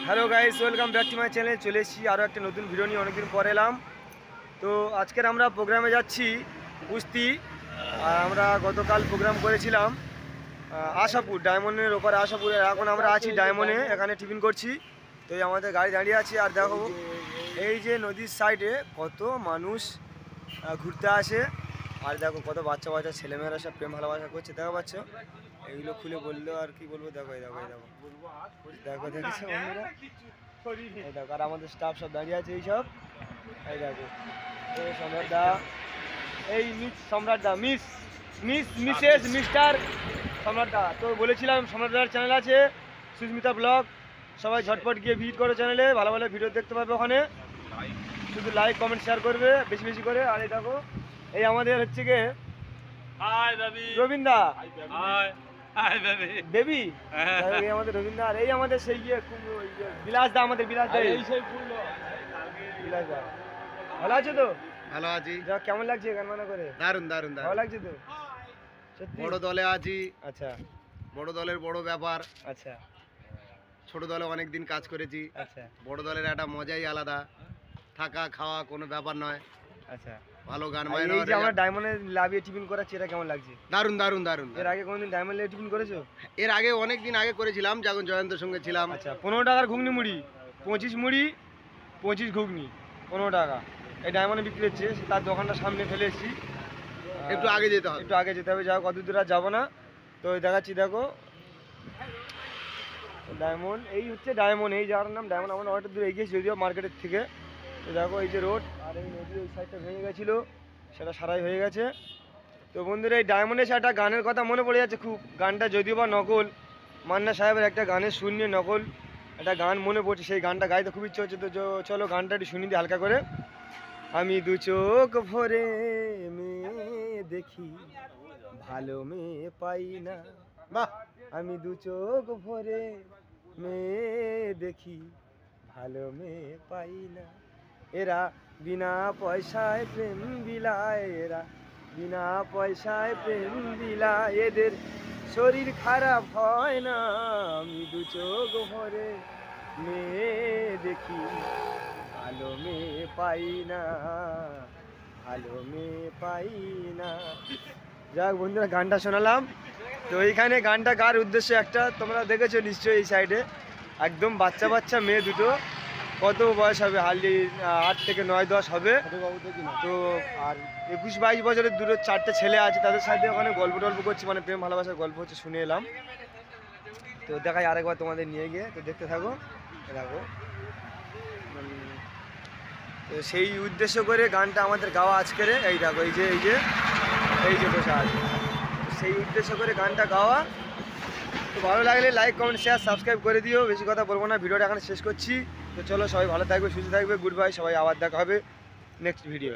Hello guys, welcome back to my channel. চলে এসেছি আরও একটা নতুন ভিডিও নিয়ে, অনেকদিন পরে এলাম। তো আজকের আমরা প্রোগ্রামে যাচ্ছি কুস্তি। আর আমরা গতকাল প্রোগ্রাম করেছিলাম আশাপুর, ডায়মন্ডের ওপরে আশাপুরে। এখন আমরা আছি ডায়মন্ডে, এখানে টিফিন করছি। তো এই আমাদের গাড়ি দাঁড়িয়ে আছে। আর দেখো এই যে নদীর সাইডে কত মানুষ ঘুরতে আসে। আর দেখো কত বাচ্চা বাচ্চা ছেলেমেয়েরা সব প্রেম ভালোবাসা করছে, দেখো পাচ্ছ। এগুলো খুলে বললো আর কি বলবো, দেখো এই দেখো এই দেখো দেখো দেখেছো বন্ধুরা, এই দেখো। আর আমাদের স্টাফ সব দাঁড়িয়ে আছে এইসব, এই দেখো এই সম্রাট দা, এই মিস সম্রাট দা, মিসেস মিস্টার সম্রাট দা। তো বলেছিলাম সম্রাট দার চ্যানেল আছে সুস্মিতা ব্লগ, সবাই ঝটপট গিয়ে ভিজিট করো চ্যানেলে, ভালো ভালো ভিডিও দেখতে পাবে ওখানে। শুধু লাইক কমেন্ট শেয়ার করবে বেশি বেশি করে। আর এই দেখো এই আমাদের হচ্ছে গিয়ে রবীন্দা বেবি, আমাদের রবীন্দ্র। আর এই আমাদের সেই বিলাস দা, আমাদের বিলাস দা, বিলাস দা। ভালো আছো তো? ভালো আছি। যা কেমন লাগছে গান বাজনা করে? দারুন দারুন ভালো লাগছে তো? সত্যি বড় দলে আছি। আচ্ছা, বড় দলের বড় ব্যাপার। আচ্ছা ছোট দলে অনেক দিন কাজ করেছি। আচ্ছা বড় দলের একটা মজাই আলাদা, থাকা খাওয়া কোনো ব্যাপার নয়। আচ্ছা। ভালো গান এই যে আমরা ডায়মন্ডে লাভিয়ে টিফিন করাচ্ছি, এটা কেমন লাগছে? দারুন দারুন দারুন। এর আগে কোনোদিন ডায়মন্ডে টিফিন করেছো? এর আগে অনেক দিন আগে করেছিলাম, যখন জয়ন্তের সঙ্গে ছিলাম। আচ্ছা, 15 টাকার ঘুগনি মুড়ি, 25 মুড়ি 25 ঘুগনি, 15 টাকা এই ডায়মন্ডে বিক্রি হচ্ছে। তার দোকানটা সামনে ফেলে এসেছি, একটু আগে যেতে হবে, একটু আগে যেতে হবে। যাও কত দূর আর যাবো না, তো দেখাচ্ছি। দেখো ডায়মন্ড, এই হচ্ছে ডায়মন্ড, এই জায়গার নাম ডায়মন্ড। আমরা অনেকটা দূর এগিয়েছি যদিও মার্কেটের থেকে। তো দেখো এই যে রোড, আর এই নদী ওই সাইডটা ভেঙে গেছিলো, সেটা সারাই হয়ে গেছে। তো বন্ধুরা এই ডায়মন্ডে এসে একটা গানের কথা মনে পড়ে যাচ্ছে খুব। গানটা যদিও বা নকল, মান্না সাহেবের একটা গানের সুর নিয়ে নকল একটা গান মনে পড়ছে। সেই গানটা গাইতে খুব ইচ্ছে হচ্ছে, তো চলো গানটা একটু শুনি দিই হালকা করে। আমি দু চোখ ভরে মেয়ে দেখি, ভালো মেয়ে পাই না। বাহ! আমি দু চোখ ভরে মেয়ে দেখি, ভালো মেয়ে পাই না। এরা বিনা পয়সায় প্রেম বিলায়, এরা বিনা পয়সায় প্রেম বিলায়, এদের শরীর খারাপ হয় না। আমি দু চোখ ভরে মেয়ে দেখি, ভালো মেয়ে পাই না, ভালো মেয়ে পাই না। যাক বন্ধুরা, গানটা শোনালাম। তো এইখানে গানটা গার উদ্দেশ্য একটা, তোমরা দেখেছো নিশ্চয়ই, এই সাইডে একদম বাচ্চা বাচ্চা মেয়ে দুটো, কত বয়স হবে হার্ডলি 8 থেকে 9-10 হবে। তো আর 21-22 বছরের দুটো 4টে ছেলে আছে, তাদের সাথে ওখানে গল্প টল্প করছি, মানে প্রেম ভালোবাসার গল্প হচ্ছে, শুনে এলাম। তো দেখাই আরেকবার তোমাদের নিয়ে গিয়ে, তো দেখতে থাকো। দেখো তো সেই উদ্দেশ্য করে গানটা আমাদের গাওয়া আজকের। এই দেখো এই যে এই যে এই যে বসে আছে, সেই উদ্দেশ্য করে গানটা গাওয়া। তো ভালো লাগলে লাইক কমেন্ট শেয়ার সাবস্ক্রাইব করে দিও। বেশি কথা বলবো না, ভিডিওটা এখানে শেষ করছি। তো চলো সবাই ভালো থাকবে, সুস্থ থাকবে, গুড বাই। সবাই আবার দেখা হবে নেক্সট ভিডিও।